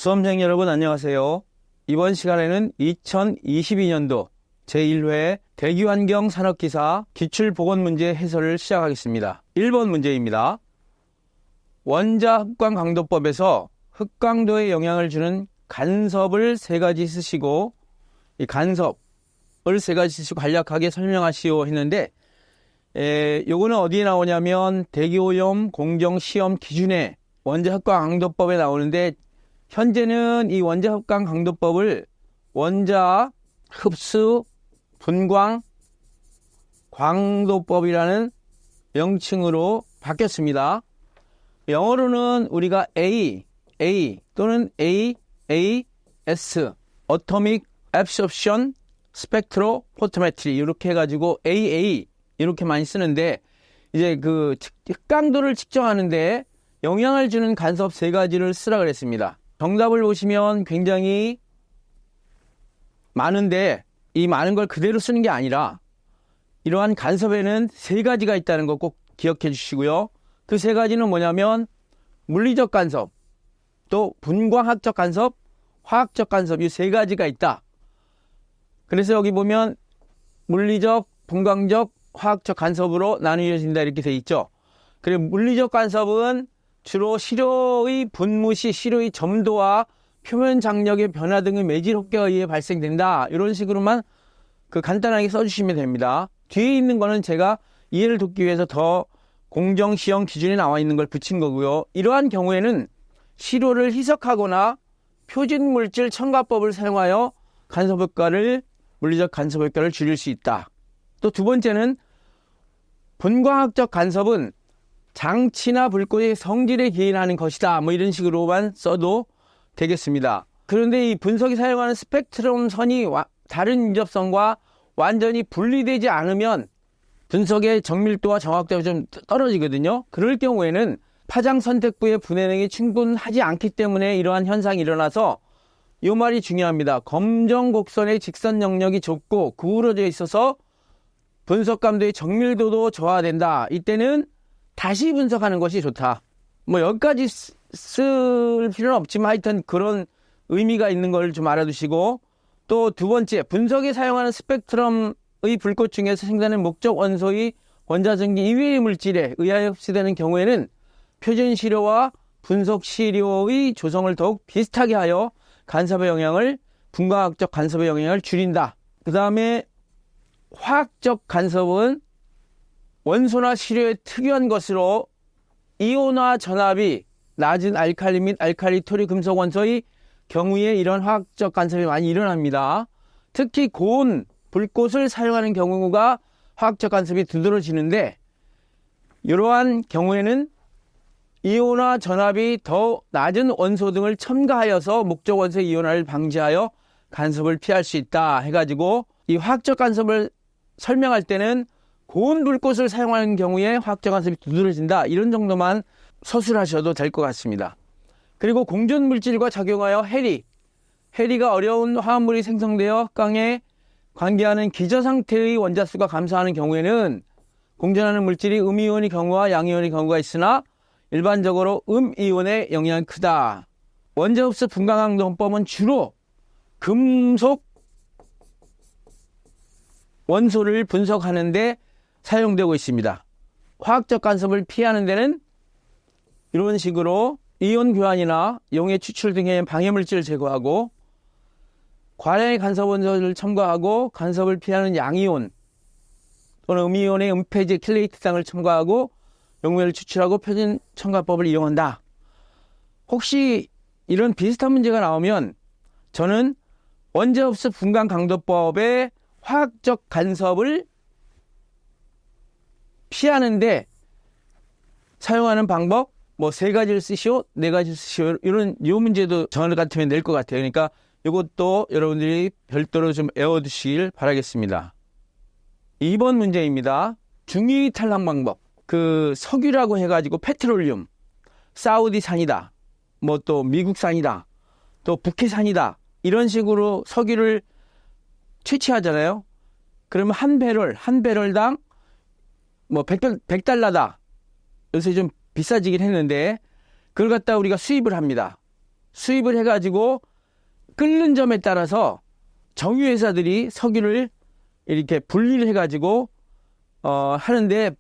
수험생 여러분 안녕하세요. 이번 시간에는 2022년도 제1회 대기환경 산업기사 기출보건문제 해설을 시작하겠습니다. 1번 문제입니다. 원자 흡광 강도법에서 흡광도에 영향을 주는 간섭을 3가지 쓰시고 이 간섭을 3가지 쓰시고 간략하게 설명하시오 했는데 요거는 어디에 나오냐면 대기오염 공정시험 기준에 원자 흡광 강도법에 나오는데 현재는 이 원자 흡광 강도법을 원자 흡수 분광 강도법이라는 명칭으로 바뀌었습니다. 영어로는 우리가 A 또는 AAS Atomic Absorption Spectrophotometry 이렇게 해가지고 AA 이렇게 많이 쓰는데 이제 그 흡강도를 측정하는데 영향을 주는 간섭 3가지를 쓰라 그랬습니다. 정답을 보시면 굉장히 많은데 이 많은 걸 그대로 쓰는 게 아니라 이러한 간섭에는 3가지가 있다는 거 꼭 기억해 주시고요. 그 3가지는 뭐냐면 물리적 간섭, 또 분광학적 간섭, 화학적 간섭 이 3가지가 있다. 그래서 여기 보면 물리적, 분광적, 화학적 간섭으로 나누어진다 이렇게 돼 있죠. 그리고 물리적 간섭은 주로 시료의 분무 시 시료의 점도와 표면 장력의 변화 등의 매질 효과에 의해 발생된다. 이런 식으로만 간단하게 써주시면 됩니다. 뒤에 있는 거는 제가 이해를 돕기 위해서 더 공정시험 기준에 나와 있는 걸 붙인 거고요. 이러한 경우에는 시료를 희석하거나 표준 물질 첨가법을 사용하여 간섭 효과를 물리적 간섭 효과를 줄일 수 있다. 또 두 번째는 분광학적 간섭은 장치나 불꽃의 성질에 기인하는 것이다. 뭐 이런 식으로만 써도 되겠습니다. 그런데 이 분석이 사용하는 스펙트럼 선이 다른 인접선과 완전히 분리되지 않으면 분석의 정밀도와 정확도가 좀 떨어지거든요. 그럴 경우에는 파장 선택부의 분해능이 충분하지 않기 때문에 이러한 현상이 일어나서 이 말이 중요합니다. 검정 곡선의 직선 영역이 좁고 구부러져 있어서 분석 감도의 정밀도도 저하된다. 이때는 다시 분석하는 것이 좋다. 뭐 여기까지 쓸 필요는 없지만 하여튼 그런 의미가 있는 걸 좀 알아두시고 또 두 번째 분석에 사용하는 스펙트럼의 불꽃 중에서 생산하는 목적 원소의 원자전기 이외의 물질에 의하여 흡수되는 경우에는 표준 시료와 분석 시료의 조성을 더욱 비슷하게 하여 간섭의 영향을 분광학적 간섭의 영향을 줄인다. 그 다음에 화학적 간섭은 원소나 시료의 특유한 것으로 이온화 전압이 낮은 알칼리 및 알칼리 토리 금속 원소의 경우에 이런 화학적 간섭이 많이 일어납니다. 특히 고온 불꽃을 사용하는 경우가 화학적 간섭이 두드러지는데 이러한 경우에는 이온화 전압이 더 낮은 원소 등을 첨가하여서 목적 원소의 이온화를 방지하여 간섭을 피할 수 있다 해가지고 이 화학적 간섭을 설명할 때는 고온 불꽃을 사용하는 경우에 화학적 간섭이 두드러진다. 이런 정도만 서술하셔도 될 것 같습니다. 그리고 공존 물질과 작용하여 해리가 어려운 화합물이 생성되어 흡광에 관계하는 기저 상태의 원자수가 감소하는 경우에는 공존하는 물질이 음이온의 경우와 양이온의 경우가 있으나 일반적으로 음이온의 영향이 크다. 원자 흡수 분광강도법은 주로 금속 원소를 분석하는 데 사용되고 있습니다. 화학적 간섭을 피하는 데는 이런 식으로 이온 교환이나 용해 추출 등의 방해물질을 제거하고 과량의 간섭 원소를 첨가하고 간섭을 피하는 양이온 또는 음이온의 음폐제 킬레이트 등을 첨가하고 용매를 추출하고 표준 첨가법을 이용한다. 혹시 이런 비슷한 문제가 나오면 저는 원자 흡수 분광 강도법의 화학적 간섭을 피하는데 사용하는 방법 뭐 3가지를 쓰시오, 4가지를 쓰시오 이런 요 문제도 저 같으면 낼 것 같아요. 그러니까 이것도 여러분들이 별도로 좀 외워두시길 바라겠습니다. 2번 문제입니다. 중위 탈락 방법. 석유라고 해가지고 페트롤륨, 사우디산이다, 뭐 또 미국산이다, 또 북해산이다 이런 식으로 석유를 채취하잖아요. 그러면 한 배럴당 뭐 100달러다. 요새 좀 비싸지긴 했는데 그걸 갖다 우리가 수입을 합니다. 수입을 해가지고 끓는 점에 따라서 정유회사들이 석유를 이렇게 분리를 해가지고 하는데,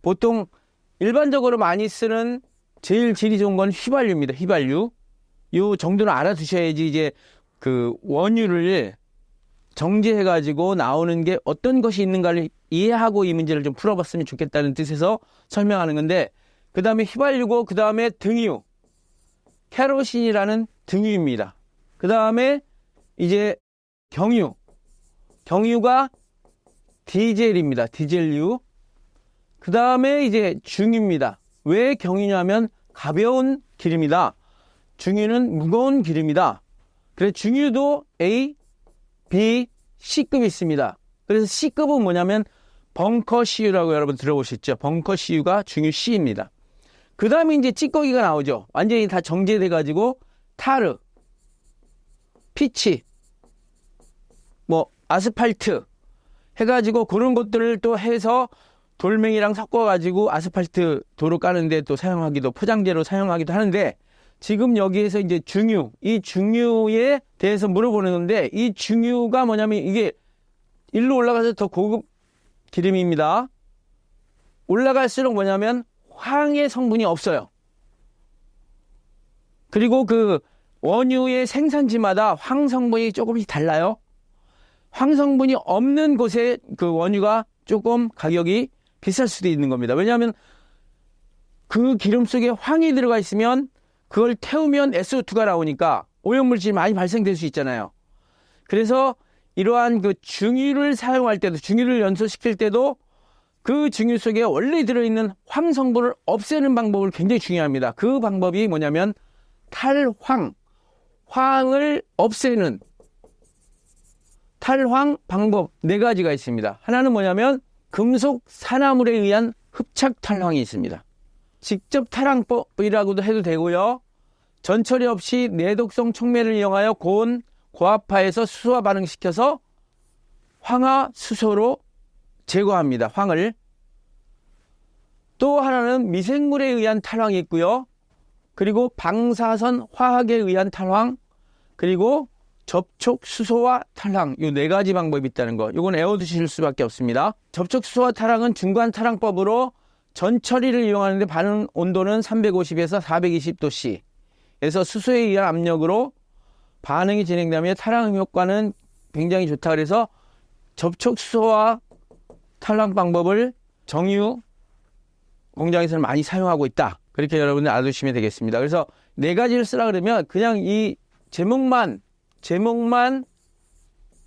보통 일반적으로 많이 쓰는 제일 질이 좋은 건 휘발유입니다. 휘발유. 요 정도는 알아두셔야지 이제 그 원유를 정제해가지고 나오는 게 어떤 것이 있는가를 이해하고 이 문제를 좀 풀어봤으면 좋겠다는 뜻에서 설명하는 건데, 그 다음에 휘발유고, 그 다음에 등유, 케로신이라는 등유입니다. 그 다음에 이제 경유가 디젤입니다. 디젤유. 그 다음에 이제 중유입니다. 왜 경유냐면 가벼운 기름이다. 중유는 무거운 기름이다. 그래서 중유도 A, B, C급이 있습니다. 그래서 C급은 뭐냐면 벙커 CU라고 여러분 들어보셨죠? 벙커 CU가 중유 C입니다. 그 다음에 이제 찌꺼기가 나오죠. 완전히 다 정제돼가지고 타르, 피치, 뭐 아스팔트 해가지고 그런 것들을 또 해서 돌멩이랑 섞어가지고 아스팔트 도로 까는데 또 사용하기도, 포장재로 사용하기도 하는데, 지금 여기에서 이제 중유, 이 중유에 대해서 물어보는 건데, 이 중유가 뭐냐면 이게 일로 올라가서 더 고급 기름입니다. 올라갈수록 뭐냐면 황의 성분이 없어요. 그리고 그 원유의 생산지마다 황 성분이 조금씩 달라요. 황 성분이 없는 곳에 그 원유가 조금 가격이 비쌀 수도 있는 겁니다. 왜냐하면 그 기름 속에 황이 들어가 있으면 그걸 태우면 SO2가 나오니까 오염물질이 많이 발생될 수 있잖아요. 그래서 이러한 그 중유를 사용할 때도, 중유를 연소시킬 때도 그 중유 속에 원래 들어있는 황 성분을 없애는 방법을 굉장히 중요합니다. 그 방법이 뭐냐면 탈황, 황을 없애는 탈황 방법 4가지가 있습니다. 하나는 뭐냐면 금속 산화물에 의한 흡착 탈황이 있습니다. 직접 탈황법이라고도 해도 되고요. 전처리 없이 내독성 촉매를 이용하여 고온 고압화해서 수소와 반응시켜서 황화 수소로 제거합니다. 황을. 또 하나는 미생물에 의한 탈황이 있고요. 그리고 방사선 화학에 의한 탈황, 그리고 접촉 수소와 탈황, 이 4가지 방법이 있다는 거. 이건 외워두실 수밖에 없습니다. 접촉 수소와 탈황은 중간 탈황법으로 전처리를 이용하는데 반응 온도는 350에서 420도씨에서 수소에 의한 압력으로 반응이 진행되며 탈황 효과는 굉장히 좋다. 그래서 접촉 수소와 탈황 방법을 정유 공장에서는 많이 사용하고 있다. 그렇게 여러분들 알아두시면 되겠습니다. 그래서 4가지를 쓰라 그러면 그냥 이 제목만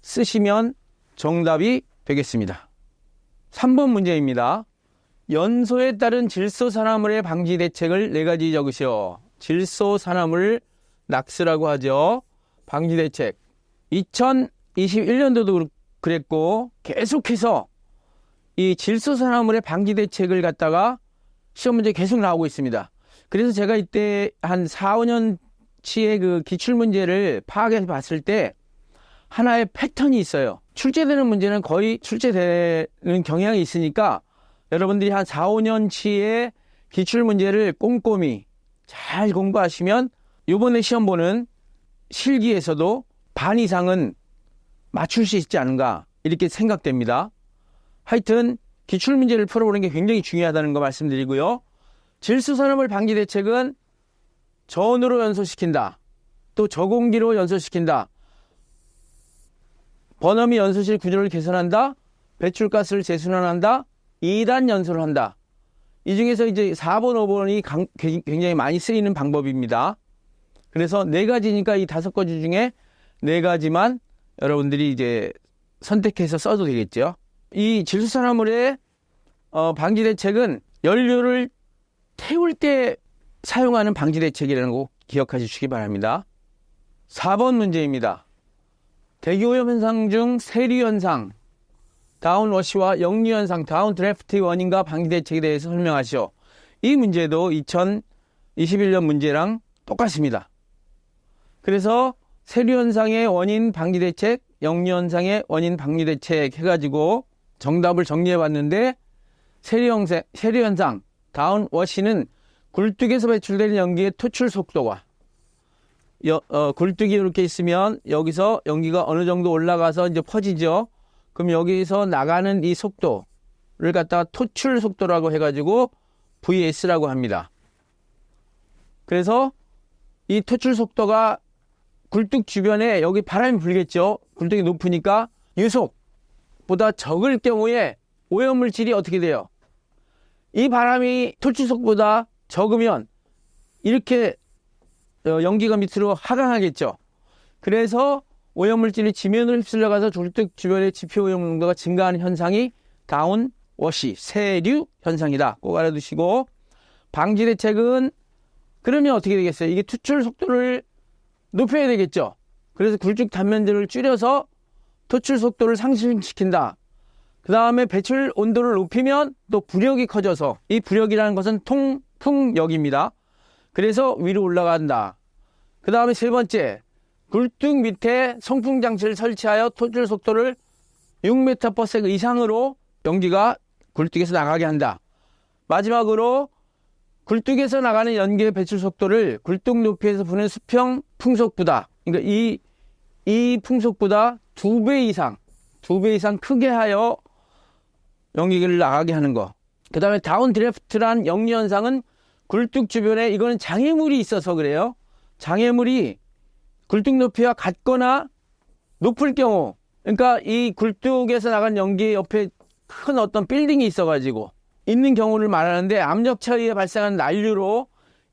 쓰시면 정답이 되겠습니다. 3번 문제입니다. 연소에 따른 질소산화물의 방지 대책을 4가지 적으시오. 질소산화물 낙스라고 하죠. 방지 대책. 2021년도도 그랬고 계속해서 이 질소산화물의 방지 대책을 갖다가 시험 문제 계속 나오고 있습니다. 그래서 제가 이때 한 4, 5년치의 그 기출문제를 파악해서 봤을 때 하나의 패턴이 있어요. 출제되는 문제는 거의 출제되는 경향이 있으니까 여러분들이 한 4, 5년치의 기출문제를 꼼꼼히 잘 공부하시면 이번에 시험 보는 실기에서도 반 이상은 맞출 수 있지 않은가 이렇게 생각됩니다. 하여튼 기출문제를 풀어보는 게 굉장히 중요하다는 거 말씀드리고요. 질소산화물 방지 대책은 저온으로 연소시킨다. 또 저공기로 연소시킨다. 버너미 연소실 구조를 개선한다. 배출가스를 재순환한다. 2단 연소를 한다. 이 중에서 이제 4번, 5번이 굉장히 많이 쓰이는 방법입니다. 그래서 4가지니까 이 5가지 중에 4가지만 여러분들이 이제 선택해서 써도 되겠죠. 이 질소산화물의 방지 대책은 연료를 태울 때 사용하는 방지 대책이라는 거 기억해 주시기 바랍니다. 4번 문제입니다. 대기오염 현상 중 세류 현상, 다운워시와 역류 현상, 다운드래프트의 원인과 방지 대책에 대해서 설명하시오. 이 문제도 2021년 문제랑 똑같습니다. 그래서 세류 현상의 원인 방지 대책, 역류 현상의 원인 방지 대책 해가지고 정답을 정리해 봤는데, 세류 현상, 다운워시는 굴뚝에서 배출되는 연기의 토출 속도와 굴뚝이 이렇게 있으면 여기서 연기가 어느 정도 올라가서 이제 퍼지죠. 그럼 여기서 나가는 이 속도를 갖다가 토출 속도라고 해가지고 VS라고 합니다. 그래서 이 토출 속도가 굴뚝 주변에 여기 바람이 불겠죠. 굴뚝이 높으니까 유속보다 적을 경우에 오염물질이 어떻게 돼요? 이 바람이 토출 속도보다 적으면 이렇게 연기가 밑으로 하강하겠죠. 그래서 오염물질이 지면으로 휩쓸려 가서 굴뚝 주변의 지표 오염 농도가 증가하는 현상이 다운워시, 세류 현상이다. 꼭 알아두시고, 방지 대책은 그러면 어떻게 되겠어요? 이게 투출 속도를 높여야 되겠죠. 그래서 굴뚝 단면들을 줄여서 토출 속도를 상승시킨다. 그 다음에 배출 온도를 높이면 또 부력이 커져서, 이 부력이라는 것은 통풍력입니다. 그래서 위로 올라간다. 그 다음에 세 번째, 굴뚝 밑에 송풍 장치를 설치하여 토출 속도를 6m/s 이상으로 연기가 굴뚝에서 나가게 한다. 마지막으로 굴뚝에서 나가는 연기의 배출 속도를 굴뚝 높이에서 부는 수평 풍속보다, 그러니까 이 풍속보다 2배 이상 크게 하여 연기를 나가게 하는 거. 그 다음에 다운 드래프트란 연기 현상은 굴뚝 주변에, 이거는 장애물이 있어서 그래요. 장애물이 굴뚝 높이와 같거나 높을 경우, 그러니까 이 굴뚝에서 나간 연기 옆에 큰 어떤 빌딩이 있어가지고 있는 경우를 말하는데, 압력차에 의해 발생한 난류로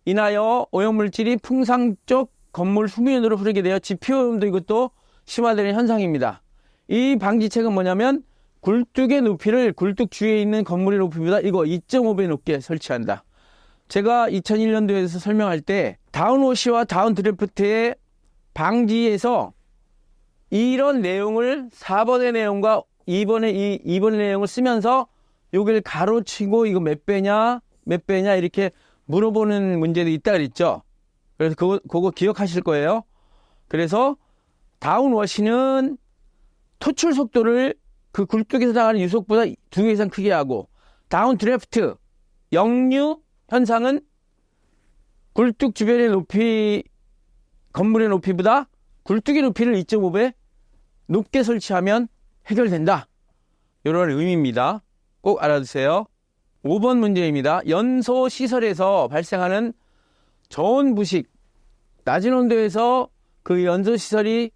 인하여 오염물질이 풍상 쪽 건물 후면으로 흐르게 되어 지표오염도 이것도 심화되는 현상입니다. 이 방지책은 뭐냐면 굴뚝의 높이를 굴뚝 주위에 있는 건물의 높이보다 이거 2.5배 높게 설치한다. 제가 2001년도에서 설명할 때 다운워시와 다운 드래프트의 방지에서 이런 내용을 4번의 내용과 2번의 내용을 쓰면서 여기를 가로치고 이거 몇 배냐 이렇게 물어보는 문제도 있다 그랬죠. 그래서 그거 기억하실 거예요. 그래서 다운워시는 토출 속도를 그 굴뚝에서 나가는 유속보다 2배 이상 크게 하고, 다운 드래프트 역류 현상은 굴뚝 주변의 높이, 건물의 높이보다 굴뚝의 높이를 2.5배 높게 설치하면 해결된다. 이런 의미입니다. 꼭 알아두세요. 5번 문제입니다. 연소 시설에서 발생하는 저온 부식, 낮은 온도에서 그 연소 시설이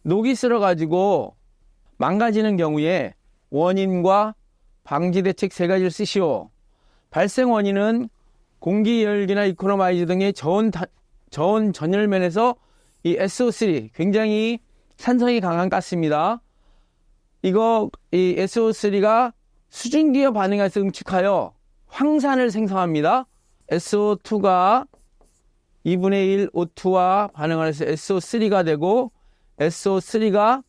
녹이 쓸어가지고 망가지는 경우에 원인과 방지 대책 3가지를 쓰시오. 발생 원인은 공기열기나 이코노마이즈 등의 저온 전열면에서 이 SO3, 굉장히 산성이 강한 가스입니다. 이 SO3가 수증기와 반응해서 응축하여 황산을 생성합니다. SO2가 2분의 1 O2와 반응을 해서 SO3가 되고, SO3가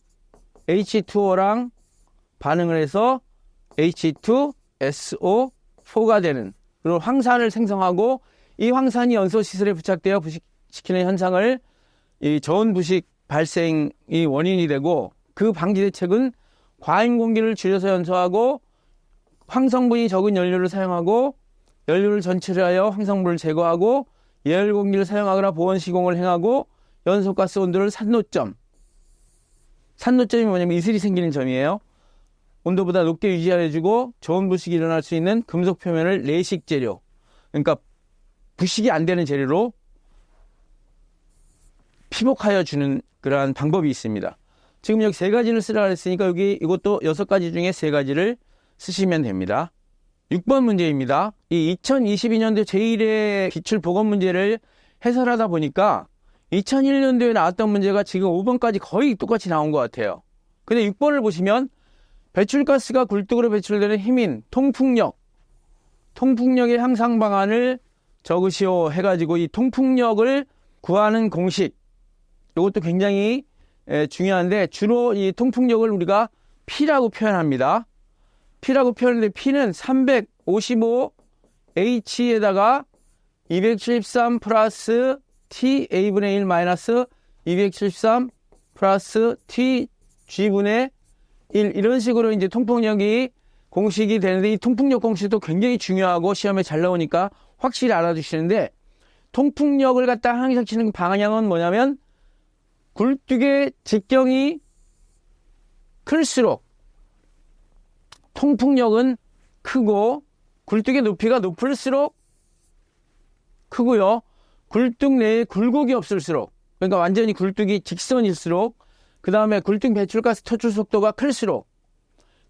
H2O랑 반응을 해서 H2SO4가 되는 그런 황산을 생성하고, 이 황산이 연소시설에 부착되어 부식시키는 현상을 이 저온 부식 발생이 원인이 되고, 그 방지 대책은 과잉 공기를 줄여서 연소하고 황성분이 적은 연료를 사용하고 연료를 전체하여 황성분을 제거하고 예열 공기를 사용하거나 보온 시공을 행하고 연소가스 온도를 산노점이 뭐냐면 이슬이 생기는 점이에요. 온도보다 높게 유지해주고 저온 부식이 일어날 수 있는 금속 표면을 내식 재료, 그러니까 부식이 안 되는 재료로 피복하여 주는 그러한 방법이 있습니다. 지금 여기 3가지를 쓰라고 했으니까 여기 이것도 6가지 중에 3가지를 쓰시면 됩니다. 6번 문제입니다. 이 2022년도 제1회 기출보건 문제를 해설하다 보니까 2001년도에 나왔던 문제가 지금 5번까지 거의 똑같이 나온 것 같아요. 근데 6번을 보시면 배출가스가 굴뚝으로 배출되는 힘인 통풍력의 향상 방안을 적으시오 해가지고, 이 통풍력을 구하는 공식, 이것도 굉장히 중요한데, 주로 이 통풍력을 우리가 P라고 표현합니다. P라고 표현하는데, P는 355H에다가 273 플러스 T A분의 1 마이너스 273 플러스 T G분의 1, 이런 식으로 이제 통풍력이 공식이 되는데, 이 통풍력 공식도 굉장히 중요하고 시험에 잘 나오니까 확실히 알아두시는데, 통풍력을 갖다 향상시키는 방향은 뭐냐면 굴뚝의 직경이 클수록 통풍력은 크고 굴뚝의 높이가 높을수록 크고요. 굴뚝 내에 굴곡이 없을수록, 그러니까 완전히 굴뚝이 직선일수록, 그 다음에 굴뚝 배출가스 토출 속도가 클수록,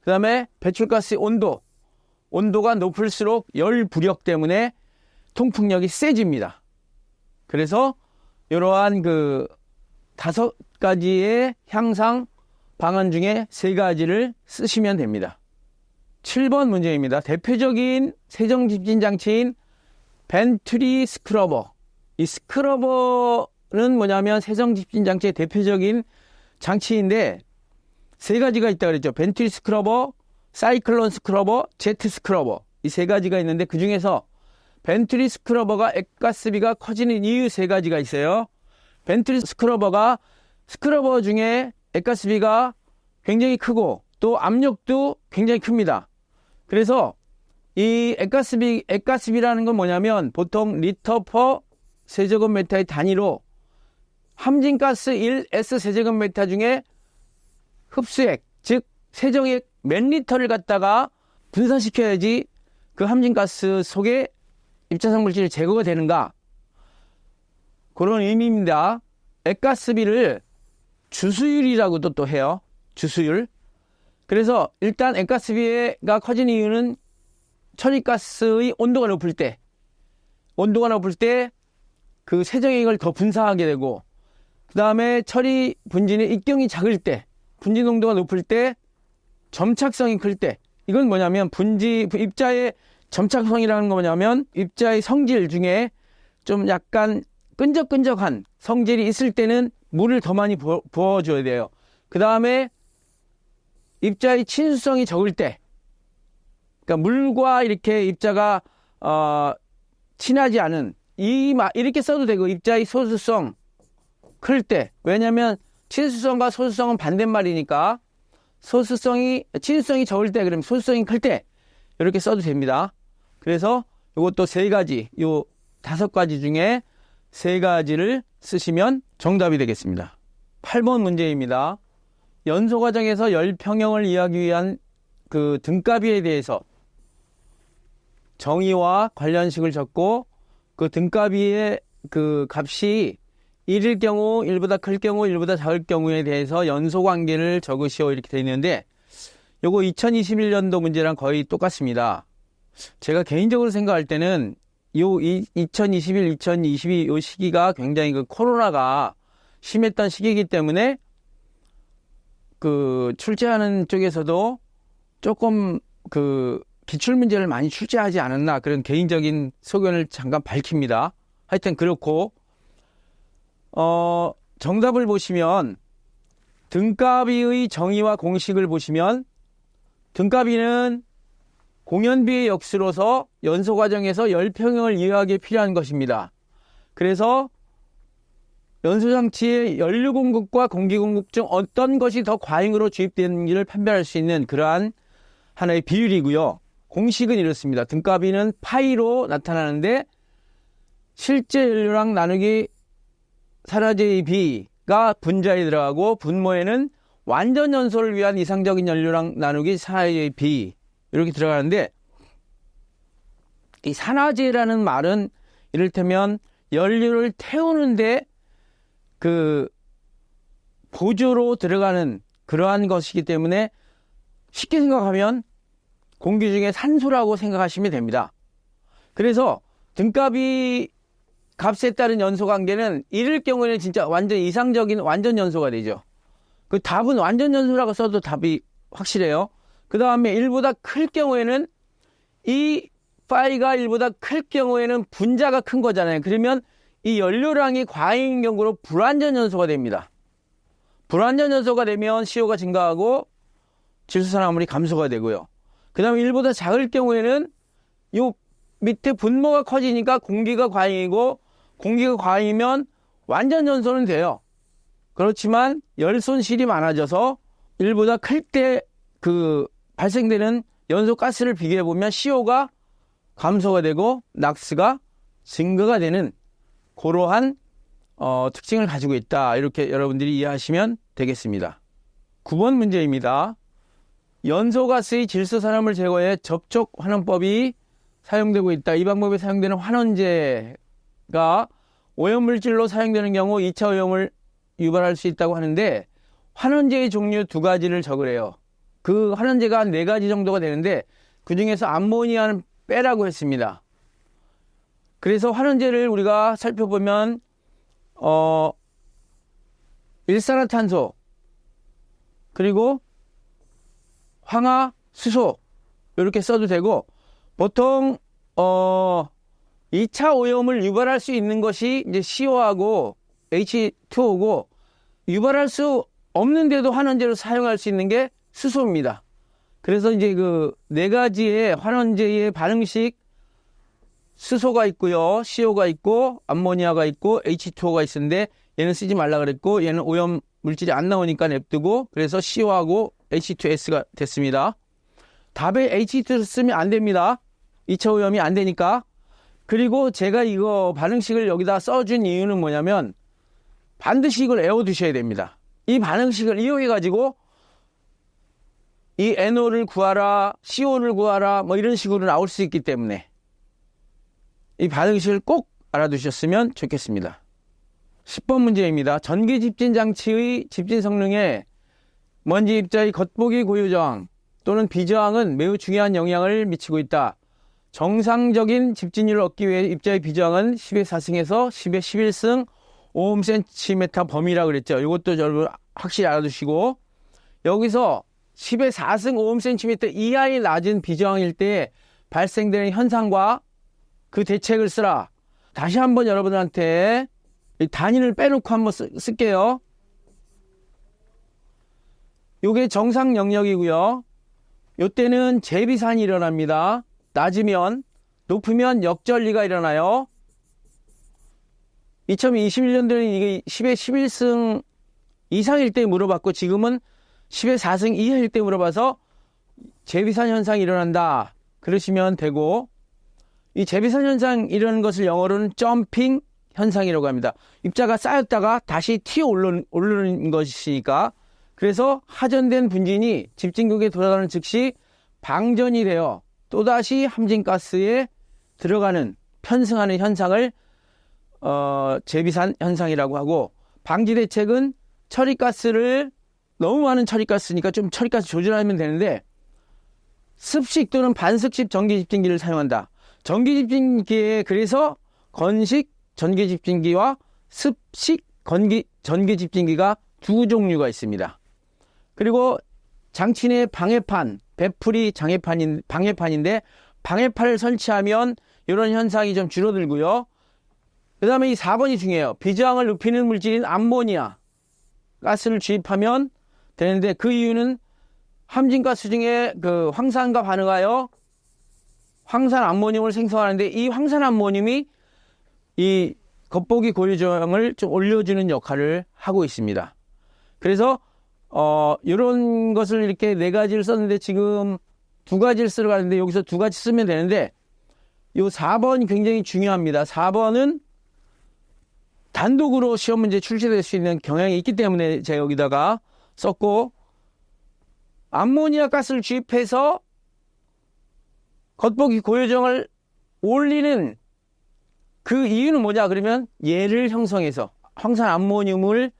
그 다음에 배출가스의 온도가 높을수록 열 부력 때문에 통풍력이 세집니다. 그래서 이러한 그 5가지의 향상 방안 중에 3가지를 쓰시면 됩니다. 7번 문제입니다. 대표적인 세정집진 장치인 벤트리 스크러버. 이 스크러버는 뭐냐면 세정집진 장치의 대표적인 장치인데 3가지가 있다고 그랬죠. 벤트리 스크러버, 사이클론 스크러버, 제트 스크러버. 이 3가지가 있는데 그 중에서 벤트리 스크러버가 액가스비가 커지는 이유 3가지가 있어요. 벤트리 스크러버가 스크러버 중에 액가스비가 굉장히 크고 또 압력도 굉장히 큽니다. 그래서 이 액가스비라는 건 뭐냐면 보통 리터 퍼 세제곱미터의 단위로 함진가스 1S 세제곱미터 중에 흡수액, 즉 세정액 몇 리터를 갖다가 분산시켜야지 그 함진가스 속에 입자성 물질이 제거가 되는가, 그런 의미입니다. 액가스비를 주수율이라고도 또 해요. 주수율. 그래서 일단 액가스비가 커지는 이유는 천연가스의 온도가 높을 때 그 세정액을 더 분사하게 되고, 그 다음에 처리 분진의 입경이 작을 때, 분진 농도가 높을 때, 점착성이 클 때, 이건 뭐냐면 입자의 점착성이라는 거 뭐냐면 입자의 성질 중에 좀 약간 끈적끈적한 성질이 있을 때는 물을 더 많이 부어줘야 돼요. 그 다음에 입자의 친수성이 적을 때, 그러니까 물과 이렇게 입자가 친하지 않은, 이렇게 써도 되고, 입자의 소수성 클 때, 왜냐면 친수성과 소수성은 반대말이니까 친수성이 적을 때, 그러면 소수성이 클 때 이렇게 써도 됩니다. 그래서 이것도 3가지, 요 5가지 중에 3가지를 쓰시면 정답이 되겠습니다. 8번 문제입니다. 연소 과정에서 열 평형을 이해하기 위한 그 등가비에 대해서 정의와 관련식을 적고, 그 등가비의 그 값이 1일 경우, 1보다 클 경우, 1보다 작을 경우에 대해서 연소 관계를 적으시오, 이렇게 되어 있는데, 요거 2021년도 문제랑 거의 똑같습니다. 제가 개인적으로 생각할 때는 2021, 2022 요 시기가 굉장히 그 코로나가 심했던 시기이기 때문에 그 출제하는 쪽에서도 조금 그 기출문제를 많이 출제하지 않았나, 그런 개인적인 소견을 잠깐 밝힙니다. 하여튼 그렇고, 정답을 보시면 등가비의 정의와 공식을 보시면, 등가비는 공연비의 역수로서 연소 과정에서 열 평형을 이해하기 필요한 것입니다. 그래서 연소장치의 연료 공급과 공기 공급 중 어떤 것이 더 과잉으로 주입되는지를 판별할 수 있는 그러한 하나의 비율이고요. 공식은 이렇습니다. 등가비는 파이로 나타나는데, 실제 연료량 나누기 산화제의 비가 분자에 들어가고, 분모에는 완전 연소를 위한 이상적인 연료량 나누기 산화제의 비, 이렇게 들어가는데, 이 산화제라는 말은 이를테면 연료를 태우는데 그 보조로 들어가는 그러한 것이기 때문에 쉽게 생각하면 공기 중에 산소라고 생각하시면 됩니다. 그래서 등가비 값에 따른 연소 관계는 이럴 경우에는 진짜 완전 이상적인 완전 연소가 되죠. 그 답은 완전 연소라고 써도 답이 확실해요. 그 다음에 1보다 클 경우에는, 이 파이가 1보다 클 경우에는 분자가 큰 거잖아요. 그러면 이 연료량이 과잉인 경우로 불완전 연소가 됩니다. 불완전 연소가 되면 CO가 증가하고 질소산화물이 감소가 되고요. 그 다음에 1보다 작을 경우에는 요 밑에 분모가 커지니까 공기가 과잉이고, 공기가 과잉이면 완전 연소는 돼요. 그렇지만 열 손실이 많아져서 1보다 클 때 그 발생되는 연소 가스를 비교해 보면 CO가 감소가 되고 낙스가 증가가 되는 그러한 특징을 가지고 있다. 이렇게 여러분들이 이해하시면 되겠습니다. 9번 문제입니다. 연소가스의 질소산화물 제거에 접촉 환원법이 사용되고 있다. 이 방법에 사용되는 환원제가 오염물질로 사용되는 경우 2차 오염을 유발할 수 있다고 하는데 환원제의 종류 2가지를 적으래요. 그 환원제가 한 4가지 정도가 되는데 그 중에서 암모니아는 빼라고 했습니다. 그래서 환원제를 우리가 살펴보면 일산화탄소 그리고 황화, 수소 이렇게 써도 되고 보통 2차 오염을 유발할 수 있는 것이 이제 CO하고 H2O고 유발할 수 없는데도 환원제로 사용할 수 있는 게 수소입니다. 그래서 이제 그 4가지의 환원제의 반응식 수소가 있고요. CO가 있고 암모니아가 있고 H2O가 있었는데 얘는 쓰지 말라 그랬고 얘는 오염 물질이 안 나오니까 냅두고 그래서 CO하고 H2S가 됐습니다. 답에 H2 쓰면 안 됩니다. 2차 오염이 안 되니까. 그리고 제가 이거 반응식을 여기다 써준 이유는 뭐냐면 반드시 이걸 외워두셔야 됩니다. 이 반응식을 이용해가지고 이 NO를 구하라, CO를 구하라 뭐 이런 식으로 나올 수 있기 때문에 이 반응식을 꼭 알아두셨으면 좋겠습니다. 10번 문제입니다. 전기 집진 장치의 집진 성능에 먼지 입자의 겉보기 고유 저항 또는 비저항은 매우 중요한 영향을 미치고 있다. 정상적인 집진율을 얻기 위해 입자의 비저항은 10의 4승에서 10의 11승 5cm 범위라고 그랬죠. 이것도 여러분 확실히 알아두시고 여기서 10의 4승 5cm 이하의 낮은 비저항일 때 발생되는 현상과 그 대책을 쓰라. 다시 한번 여러분들한테 이 단위를 빼놓고 한번 쓸게요. 요게 정상 영역이고요. 요때는 재비산이 일어납니다. 낮으면, 높으면 역전리가 일어나요. 2021년도에는 이게 10의 11승 이상일 때 물어봤고 지금은 10의 4승 이하일 때 물어봐서 재비산 현상이 일어난다. 그러시면 되고 이 재비산 현상 이런 것을 영어로는 점핑 현상이라고 합니다. 입자가 쌓였다가 다시 튀어 오르는 것이니까 그래서 하전된 분진이 집진극에 돌아가는 즉시 방전이 되어 또다시 함진가스에 들어가는 편승하는 현상을 재비산 현상이라고 하고 방지 대책은 처리가스를 너무 많은 처리가스니까 좀 처리가스 조절하면 되는데 습식 또는 반습식 전기집진기를 사용한다. 전기집진기에 그래서 건식 전기집진기와 습식 전기집진기가 2종류가 있습니다. 그리고 장치 내 방해판, 배풀이 방해판인데 방해판을 설치하면 이런 현상이 좀 줄어들고요. 그 다음에 이 4번이 중요해요. 비저항을 높이는 물질인 암모니아 가스를 주입하면 되는데 그 이유는 함진가스 중에 그 황산과 반응하여 황산 암모늄을 생성하는데 이 황산 암모늄이 이 겉보기 고유 저항을 좀 올려주는 역할을 하고 있습니다. 그래서 이런 것을 이렇게 4가지를 썼는데 지금 2가지를 쓰러 가는데 여기서 2가지 쓰면 되는데 이 4번이 굉장히 중요합니다. 4번은 단독으로 시험 문제 출제될 수 있는 경향이 있기 때문에 제가 여기다가 썼고 암모니아 가스를 주입해서 겉보기 고유정을 올리는 그 이유는 뭐냐 그러면 얘를 형성해서 황산 암모늄을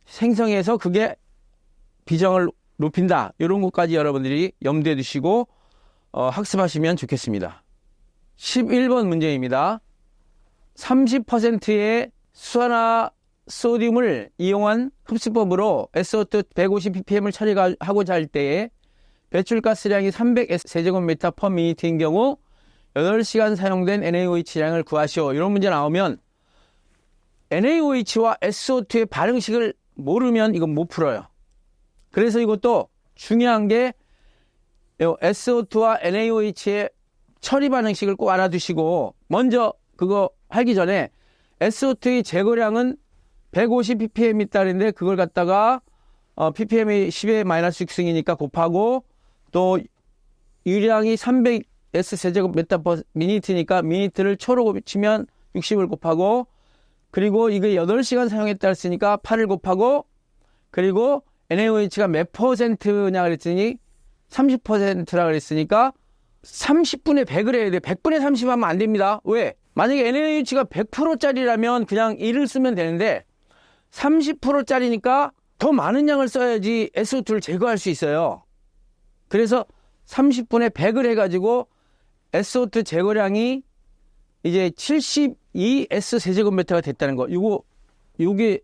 생성해서 그게 비정을 높인다. 이런 것까지 여러분들이 염두에 두시고 학습하시면 좋겠습니다. 11번 문제입니다. 30%의 수산화 소듐을 이용한 흡수법으로 SO2 150ppm을 처리하고자 할 때에 배출가스량이 300세제곱미터/미니트인 경우 8시간 사용된 NaOH량을 구하시오. 이런 문제 나오면 NaOH와 SO2의 반응식을 모르면 이건 못 풀어요. 그래서 이것도 중요한 게 SO2와 NaOH의 처리 반응식을 꼭 알아두시고 먼저 그거 하기 전에 SO2의 제거량은 150ppm 있다는데 그걸 갖다가 ppm이 10의 마이너스 6승이니까 곱하고 또 유량이 300S 세제곱미터/미니트니까 미니트를 초로 치면 60을 곱하고 그리고 이게 8시간 사용했다 했으니까 8을 곱하고, 그리고 NaOH가 몇 퍼센트냐 그랬더니 30%라 그랬으니까 30분의 100을 해야 돼. 100분의 30 하면 안 됩니다. 왜? 만약에 NaOH가 100%짜리라면 그냥 1을 쓰면 되는데 30%짜리니까 더 많은 양을 써야지 SO2를 제거할 수 있어요. 그래서 30분의 100을 해가지고 SO2 제거량이 이제 72S 세제곱미터가 됐다는 거. 요게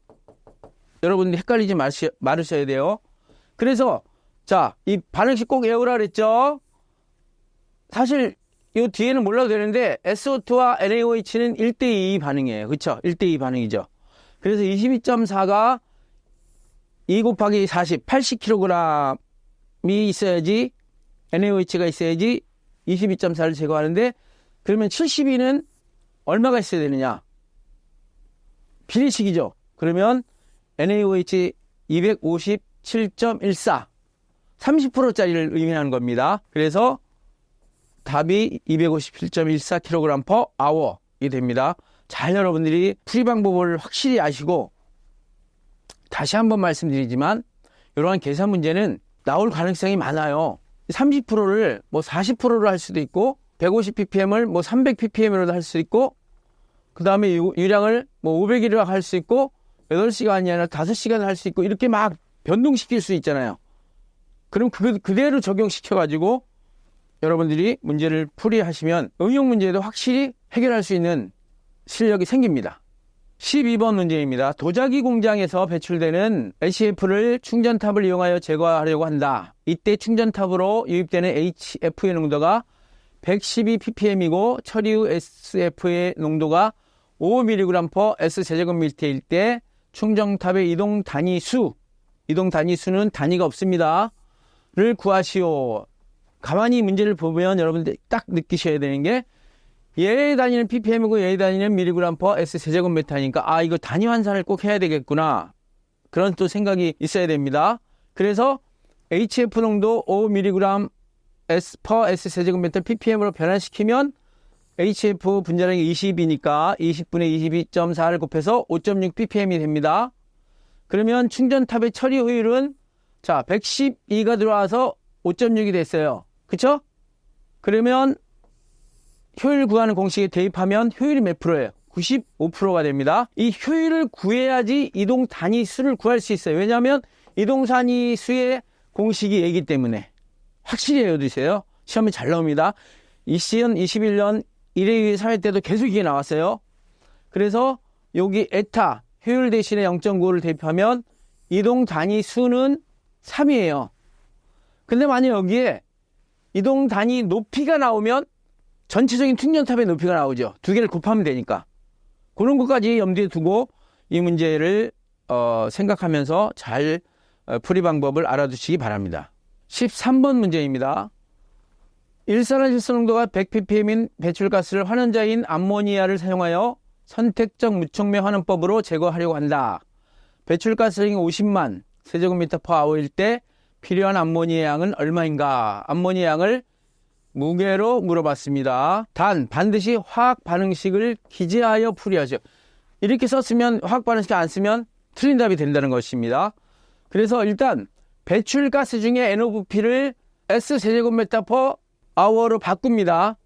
여러분들 헷갈리지 말으셔야 돼요. 그래서 자, 이 반응식 꼭 외우라 그랬죠? 사실 이 뒤에는 몰라도 되는데 SO2와 NaOH는 1대2 반응이에요. 그렇죠? 1대2 반응이죠. 그래서 22.4가 2 곱하기 40, 80kg이 있어야지, NaOH가 있어야지 22.4를 제거하는데, 그러면 72는 얼마가 있어야 되느냐? 비례식이죠. 그러면 NaOH 257.14, 30%짜리를 의미하는 겁니다. 그래서 답이 257.14kg/h이 됩니다. 잘 여러분들이 풀이 방법을 확실히 아시고, 다시 한번 말씀드리지만 이러한 계산 문제는 나올 가능성이 많아요. 30%를 뭐 40%로 할 수도 있고, 150ppm을 뭐 300ppm으로도 할 수 있고, 그 다음에 유량을 뭐 500이라고 할 수 있고, 8시간이 아니라 5시간 할 수 있고, 이렇게 막 변동시킬 수 있잖아요. 그럼 그대로 적용시켜가지고 여러분들이 문제를 풀이하시면 응용 문제도 확실히 해결할 수 있는 실력이 생깁니다. 12번 문제입니다. 도자기 공장에서 배출되는 HF를 충전탑을 이용하여 제거하려고 한다. 이때 충전탑으로 유입되는 HF의 농도가 112ppm이고 처리 후 SF의 농도가 5mg/s 제곱미터일 때 충전탑의 이동 단위수는 단위가 없습니다. 를 구하시오. 가만히 문제를 보면 여러분들 딱 느끼셔야 되는 게, 얘의 단위는 ppm이고 얘의 단위는 mg/s 제곱미터니까 이거 단위 환산을 꼭 해야 되겠구나, 그런 또 생각이 있어야 됩니다. 그래서 HF 농도 5mg/s 제곱미터 ppm으로 변환시키면 HF 분자량이 20이니까 20분의 22.4를 곱해서 5.6ppm이 됩니다. 그러면 충전탑의 처리 효율은 112가 들어와서 5.6이 됐어요. 그쵸? 그러면 효율 구하는 공식에 대입하면 효율이 몇 프로예요? 95%가 됩니다. 이 효율을 구해야지 이동 단위 수를 구할 수 있어요. 왜냐하면 이동 단위 수의 공식이 얘기 때문에 확실히 외워두세요. 시험에 잘 나옵니다. 2021년 1회 4회 때도 계속 이게 나왔어요. 그래서 여기 에타 효율 대신에 0.95를 대입하면 이동 단위 수는 3이에요. 근데 만약 여기에 이동 단위 높이가 나오면 전체적인 충전탑의 높이가 나오죠. 두 개를 곱하면 되니까. 그런 것까지 염두에 두고 이 문제를 생각하면서 잘 풀이 방법을 알아두시기 바랍니다. 13번 문제입니다. 일산화질소 농도가 100ppm인 배출가스를 환원자인 암모니아를 사용하여 선택적 무촉매 환원법으로 제거하려고 한다. 배출가스량이 50만 세제곱미터/h일 때 필요한 암모니아 양은 얼마인가? 암모니아 양을 무게로 물어봤습니다. 단 반드시 화학 반응식을 기재하여 풀이하죠. 이렇게 썼으면 화학 반응식 안 쓰면 틀린 답이 된다는 것입니다. 그래서 일단 배출가스 중에 NOVP를 S 세제곱미터/h로 바꿉니다.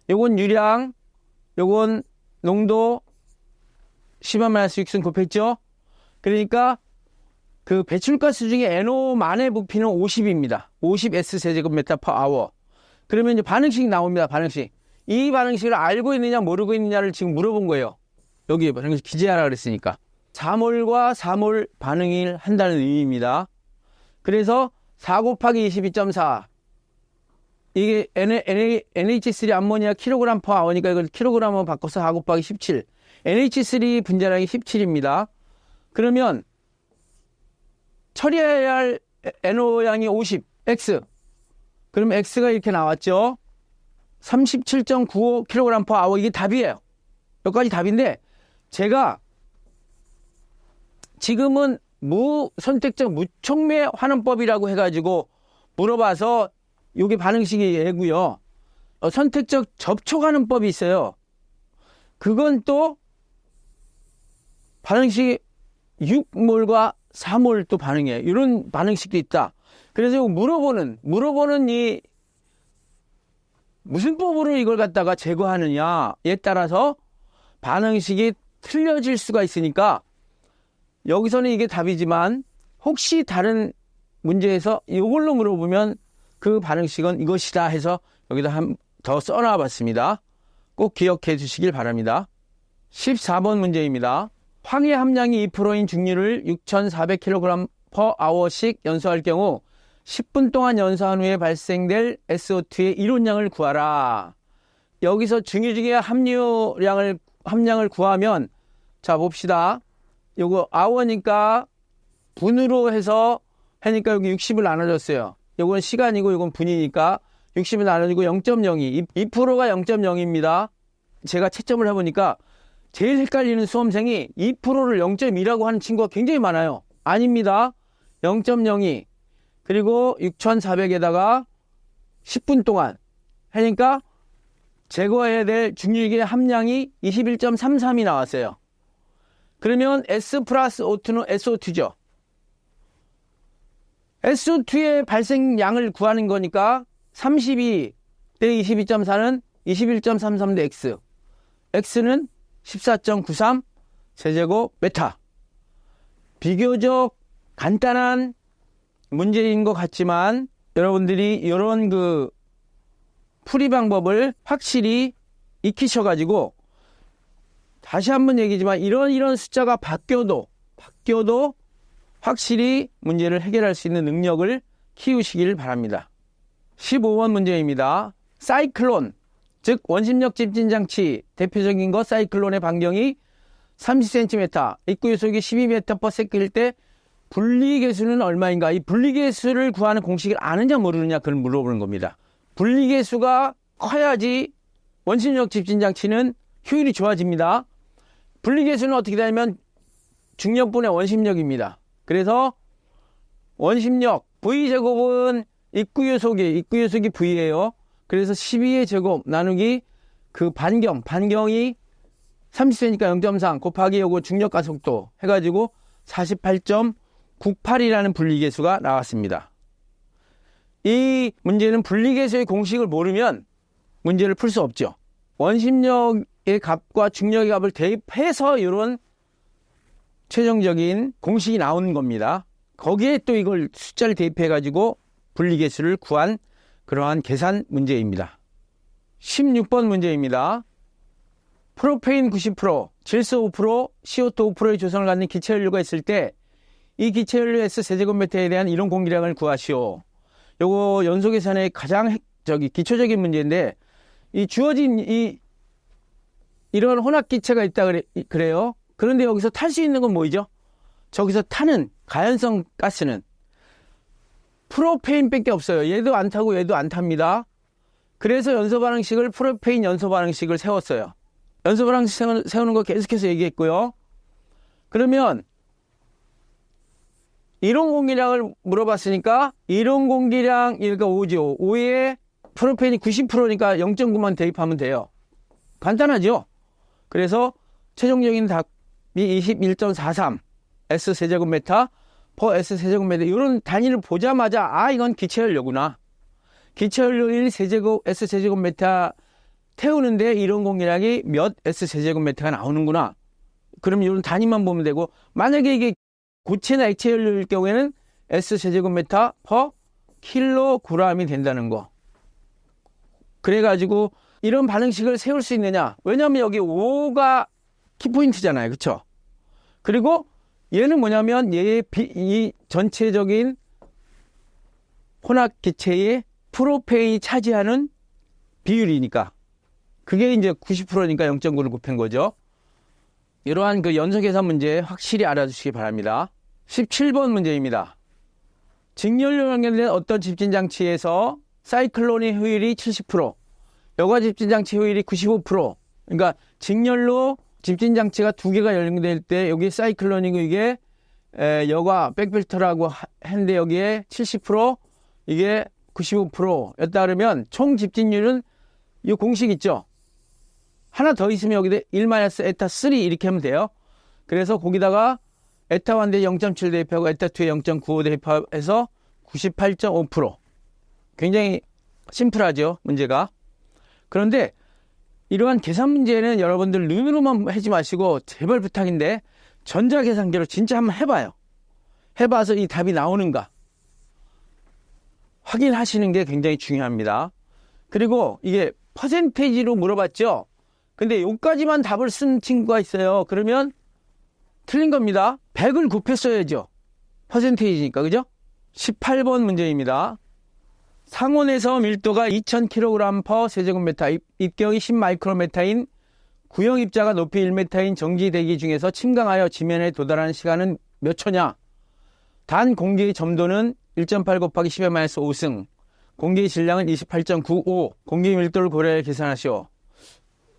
요건 유량, 요건 농도 10-6승 곱했죠. 그러니까 그 배출가스 중에 NO만의 부피는 50입니다. 50S 세제곱미터/h. 그러면 이제 반응식이 나옵니다. 반응식. 이 반응식을 알고 있느냐 모르고 있느냐를 지금 물어본 거예요. 여기 반응식 기재하라 그랬으니까. 4몰과 4몰 반응을 한다는 의미입니다. 그래서 4 곱하기 22.4. 이게 NH3 암모니아 kg/h니까 이걸 kg으로 바꿔서 4 곱하기 17. NH3 분자량이 17입니다. 그러면 처리해야 할 NO 양이 50, X. 그럼 X가 이렇게 나왔죠. 37.95kg/h. 이게 답이에요. 여기까지 답인데, 제가 지금은 무선택적 무촉매 환원법이라고 해가지고 물어봐서 이게 반응식이 얘고요. 선택적 접촉 환원법이 있어요. 그건 또 반응식이 6몰과 4몰 또 반응해요. 이런 반응식도 있다. 그래서 물어보는 이 무슨 법으로 이걸 갖다가 제거하느냐에 따라서 반응식이 틀려질 수가 있으니까 여기서는 이게 답이지만 혹시 다른 문제에서 이걸로 물어보면 그 반응식은 이것이다 해서 여기다 더 써놔 봤습니다. 꼭 기억해 주시길 바랍니다. 14번 문제입니다. 황의 함량이 2%인 증류를 6,400kg/h씩 연소할 경우 10분 동안 연소한 후에 발생될 SO2의 이론량을 구하라. 여기서 증류 중의 함량을 구하면 자 봅시다. 요거 아워니까 분으로 해서 하니까 여기 60을 나눠줬어요. 요건 시간이고 요건 분이니까 60을 나눠주고 0.02 2%가 0.0입니다. 제가 채점을 해보니까 제일 헷갈리는 수험생이 2%를 0.2라고 하는 친구가 굉장히 많아요. 아닙니다. 0.02 그리고 6,400에다가 10분 동안 하니까 제거해야 될 증류기의 함량이 21.33이 나왔어요. 그러면 S 플러스 O2는 SO2죠. SO2의 발생량을 구하는 거니까 32 대 22.4는 21.33 대 X. X는 14.93 세제곱미터. 비교적 간단한 문제인 것 같지만 여러분들이 이런 그 풀이 방법을 확실히 익히셔가지고 다시 한번 얘기지만 이런 숫자가 바뀌어도 확실히 문제를 해결할 수 있는 능력을 키우시길 바랍니다. 15번 문제입니다. 사이클론, 즉 원심력 집진장치 대표적인 것 사이클론의 반경이 30cm, 입구유속이 12m/s일 때 분리계수는 얼마인가? 이 분리계수를 구하는 공식을 아느냐 모르느냐 그걸 물어보는 겁니다. 분리계수가 커야지 원심력 집진장치는 효율이 좋아집니다. 분리계수는 어떻게 되냐면 중력분의 원심력입니다. 그래서 원심력 V제곱은 입구유속이 V예요. 그래서 12의 제곱 나누기 그 반경이 30cm니까 0.3 곱하기 요거 중력가속도 해가지고 48.98이라는 분리계수가 나왔습니다. 이 문제는 분리계수의 공식을 모르면 문제를 풀 수 없죠. 원심력의 값과 중력의 값을 대입해서 이런 최종적인 공식이 나오는 겁니다. 거기에 또 이걸 숫자를 대입해가지고 분리계수를 구한 그러한 계산 문제입니다. 16번 문제입니다. 프로페인 90%, 질소 5%, CO2 5%의 조성을 갖는 기체연료가 있을 때 이 기체연료 S 세제곱미터에 대한 이론 공기량을 구하시오. 요거 연소 계산의 가장 기초적인 문제인데 이 주어진 이런 혼합 기체가 있다 그래요. 그런데 여기서 탈 수 있는 건 뭐죠? 저기서 타는 가연성 가스는 프로페인밖에 없어요. 얘도 안 타고 얘도 안 탑니다. 그래서 연소 반응식을 프로페인 연소 반응식을 세웠어요. 연소 반응식 세우는 거 계속해서 얘기했고요. 그러면 이론 공기량을 물어봤으니까 이론 공기량 1가 5죠. 5에 프로페인이 90%니까 0.9만 대입하면 돼요. 간단하죠? 그래서 최종적인 답이 21.43 S 세제곱미터 per S 세제곱미터 이런 단위를 보자마자 이건 기체연료구나. 기체연료 1 세제곱 S 세제곱미터 태우는데 이론 공기량이 몇 S 세제곱미터가 나오는구나. 그럼 이런 단위만 보면 되고 만약에 이게 고체나 액체연료일 경우에는 S 세제곱미터 per 킬로그램이 된다는 거. 그래가지고 이런 반응식을 세울 수 있느냐? 왜냐하면 여기 5가 키포인트잖아요. 그쵸? 그리고 얘는 뭐냐면 이 전체적인 혼합 기체의 프로페인이 차지하는 비율이니까 그게 이제 90%니까 0.9를 곱한 거죠. 이러한 그 연소 계산 문제 확실히 알아주시기 바랍니다. 17번 문제입니다. 직연료 연결된 어떤 집진장치에서 사이클론의 효율이 70%, 여과 집진장치 효율이 95%. 그러니까 직연료 집진장치가 두 개가 연결될 때 여기 사이클론이고 이게 여과 백필터라고 했는데 여기에 70% 이게 95%였다 그러면 총 집진율은 이 공식 있죠. 하나 더 있으면 여기에 1-에타 3 이렇게 하면 돼요. 그래서 거기다가 에타1대 0.7 대입하고 에타2에 0.95 대입해서 98.5%. 굉장히 심플하죠, 문제가. 그런데 이러한 계산 문제는 여러분들 눈으로만 하지 마시고 제발 부탁인데 전자계산기로 진짜 한번 해봐요. 해봐서 이 답이 나오는가 확인하시는 게 굉장히 중요합니다. 그리고 이게 퍼센테이지로 물어봤죠. 근데 여기까지만 답을 쓴 친구가 있어요. 그러면 틀린 겁니다. 100을 곱했어야죠. 퍼센테이지니까, 그죠? 18번 문제입니다. 상온에서 밀도가 2000kg/s 세제곱미터, 입경이 10마이크로미터인 구형 입자가 높이 1m인 정지 대기 중에서 침강하여 지면에 도달하는 시간은 몇 초냐? 단 공기의 점도는 1.8 곱하기 10의 - 5승, 공기의 질량은 28.95, 공기 밀도를 고려해 계산하시오.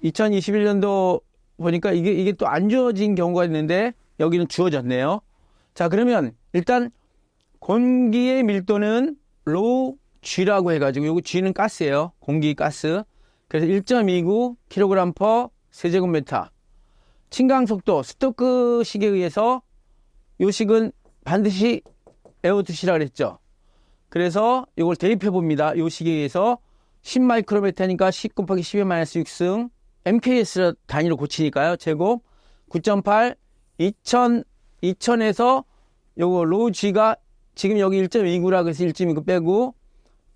2021년도 보니까 이게 또 안 주어진 경우가 있는데 여기는 주어졌네요. 자, 그러면 일단 공기의 밀도는 로우 G라고 해가지고, 요거 G는 가스예요. 공기 가스. 그래서 1.29kg/s 세제곱미터. 침강 속도 스토크 식에 의해서 요 식은 반드시 에어투시라 그랬죠. 그래서 이걸 대입해 봅니다. 요 식에 의해서 10마이크로미터니까 10 곱하기 10의 - 6승, MKS 단위로 고치니까요. 제곱 9.8, 2000에서 요거 로우 G가 지금 여기 1.29라 그래서 1.29 빼고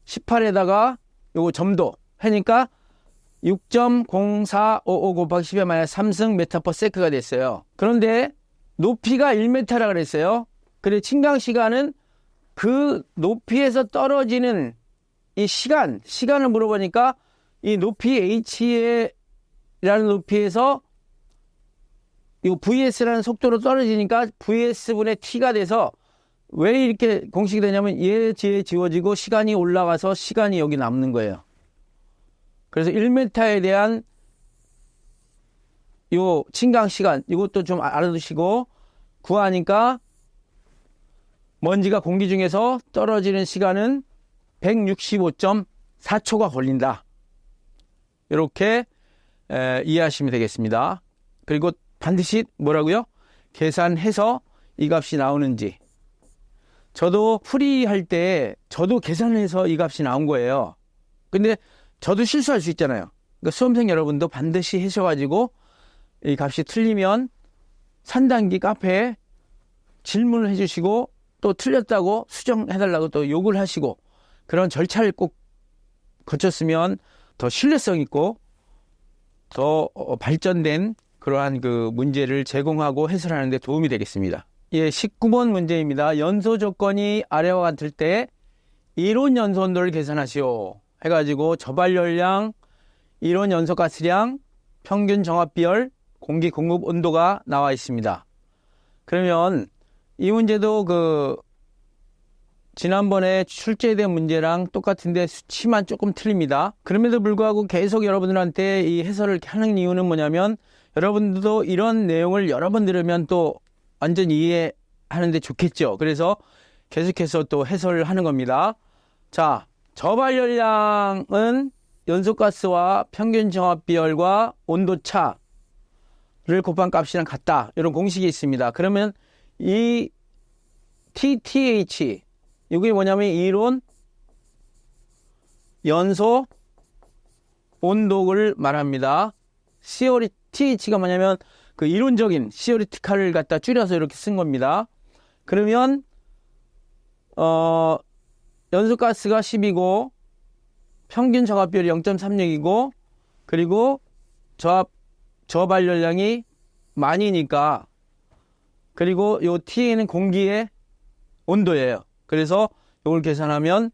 18에다가 요거 점도 하니까 6.0455 곱하기 10의 - 3승 메타/세크가 됐어요. 그런데 높이가 1m라 그랬어요. 그래 침강 시간은 그 높이에서 떨어지는 이 시간을 물어보니까 이 높이 h라는 높이에서 이 vs라는 속도로 떨어지니까 vs분의 t가 돼서 왜 이렇게 공식이 되냐면 얘 지워지고 시간이 올라가서 시간이 여기 남는 거예요. 그래서 1m에 대한 요 침강 시간 이것도 좀 알아두시고 구하니까 먼지가 공기 중에서 떨어지는 시간은 165.4초가 걸린다. 이렇게 이해하시면 되겠습니다. 그리고 반드시 뭐라고요? 계산해서 이 값이 나오는지. 저도 풀이할 때 저도 계산해서 이 값이 나온 거예요. 근데 저도 실수할 수 있잖아요. 그러니까 수험생 여러분도 반드시 하셔가지고 이 값이 틀리면 산단기 카페에 질문을 해주시고 또 틀렸다고 수정해달라고 또 욕을 하시고 그런 절차를 꼭 거쳤으면 더 신뢰성 있고 더 발전된 그러한 그 문제를 제공하고 해설하는 데 도움이 되겠습니다. 예, 19번 문제입니다. 연소 조건이 아래와 같을 때 이론 연소 온도를 계산하시오. 해가지고 저발열량, 이론 연소 가스량, 평균 정압 비열, 공기 공급 온도가 나와 있습니다. 그러면 이 문제도 지난번에 출제된 문제랑 똑같은데 수치만 조금 틀립니다. 그럼에도 불구하고 계속 여러분들한테 이 해설을 하는 이유는 뭐냐면 여러분들도 이런 내용을 여러 번 들으면 또 완전 이해하는데 좋겠죠. 그래서 계속해서 또 해설을 하는 겁니다. 자, 저발열량은 연소가스와 평균 정압 비열과 온도 차를 곱한 값이랑 같다. 이런 공식이 있습니다. 그러면 이 TTH 이게 뭐냐면 이론 연소 온도를 말합니다. TH가 뭐냐면 그 이론적인 시오리티칼을 갖다 줄여서 이렇게 쓴 겁니다. 그러면 연소가스가 10이고 평균 저압비율이 0.36이고 그리고 저발열량이 만이니까 그리고 요 T는 공기의 온도예요. 그래서 이걸 계산하면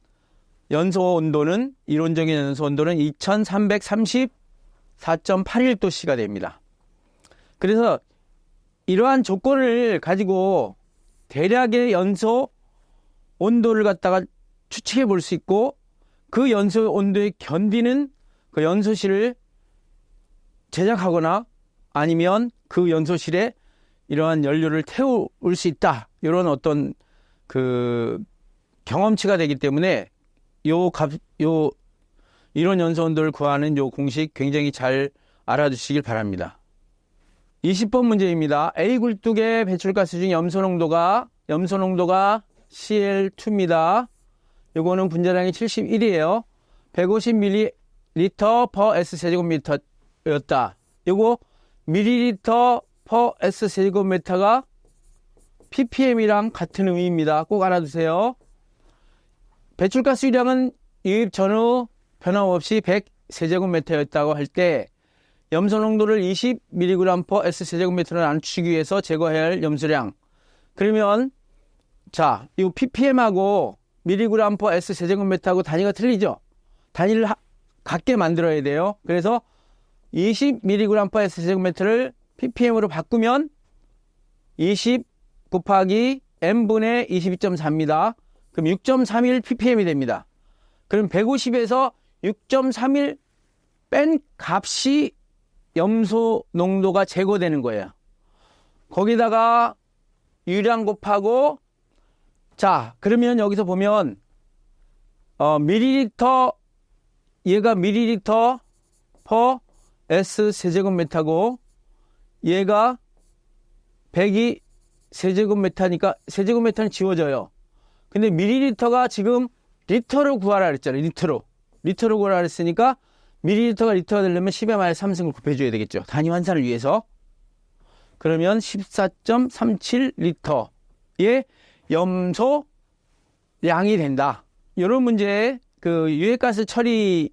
연소 온도는 이론적인 연소 온도는 2334.81도씨가 됩니다. 그래서 이러한 조건을 가지고 대략의 연소 온도를 갖다가 추측해 볼 수 있고 그 연소 온도에 견디는 그 연소실을 제작하거나 아니면 그 연소실에 이러한 연료를 태울 수 있다. 이런 어떤 그 경험치가 되기 때문에 이론 연소 온도를 구하는 요 공식 굉장히 잘 알아두시길 바랍니다. 20번 문제입니다. A 굴뚝의 배출가스 중 염소 농도가 Cl2입니다. 요거는 분자량이 71이에요. 150ml per S 제곱미터였다. 요거 밀리리터 per S 제곱미터가 ppm이랑 같은 의미입니다. 꼭 알아두세요. 배출가스 유량은 유입 전후 변함없이 100세제곱미터였다고 할 때 염소 농도를 20mg per S 제곱미터로 낮추기 위해서 제거해야 할 염소량. 그러면 자, 이 ppm하고 mg per S 제곱미터하고 단위가 틀리죠? 단위를 같게 만들어야 돼요. 그래서 20mg per S 제곱미터를 ppm으로 바꾸면 20 곱하기 m분의 22.4입니다. 그럼 6.31 ppm이 됩니다. 그럼 150에서 6.31 뺀 값이 염소 농도가 제거되는 거예요. 거기다가 유량 곱하고, 자, 그러면 여기서 보면 밀리리터, 얘가 밀리리터 per S 세제곱미터고 얘가 100이 세제곱미터니까 세제곱미터는 지워져요. 근데 밀리리터가 지금 리터로 구하라 그랬잖아요. 리터로 구하라 그랬으니까 밀리리터가 리터가 되려면 10의 마이너스 3승을 곱해줘야 되겠죠. 단위 환산을 위해서. 그러면 14.37리터의 염소 양이 된다. 이런 문제, 그 유해가스 처리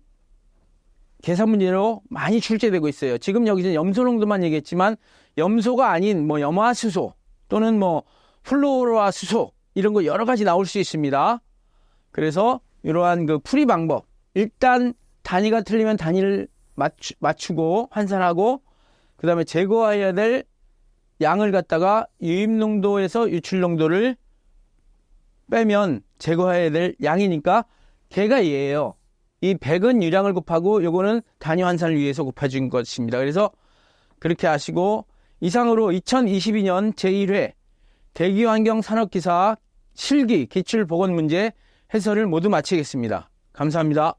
계산 문제로 많이 출제되고 있어요. 지금 여기서 염소 농도만 얘기했지만 염소가 아닌 뭐 염화수소 또는 뭐 플로로아수소 이런 거 여러 가지 나올 수 있습니다. 그래서 이러한 그 풀이 방법, 일단 단위가 틀리면 단위를 맞추고 환산하고 그 다음에 제거해야 될 양을 갖다가 유입 농도에서 유출 농도를 빼면 제거해야 될 양이니까 걔가 얘예요. 이 100은 유량을 곱하고 요거는 단위 환산을 위해서 곱해준 것입니다. 그래서 그렇게 하시고 이상으로 2022년 제1회 대기환경산업기사 실기 기출보건 문제 해설을 모두 마치겠습니다. 감사합니다.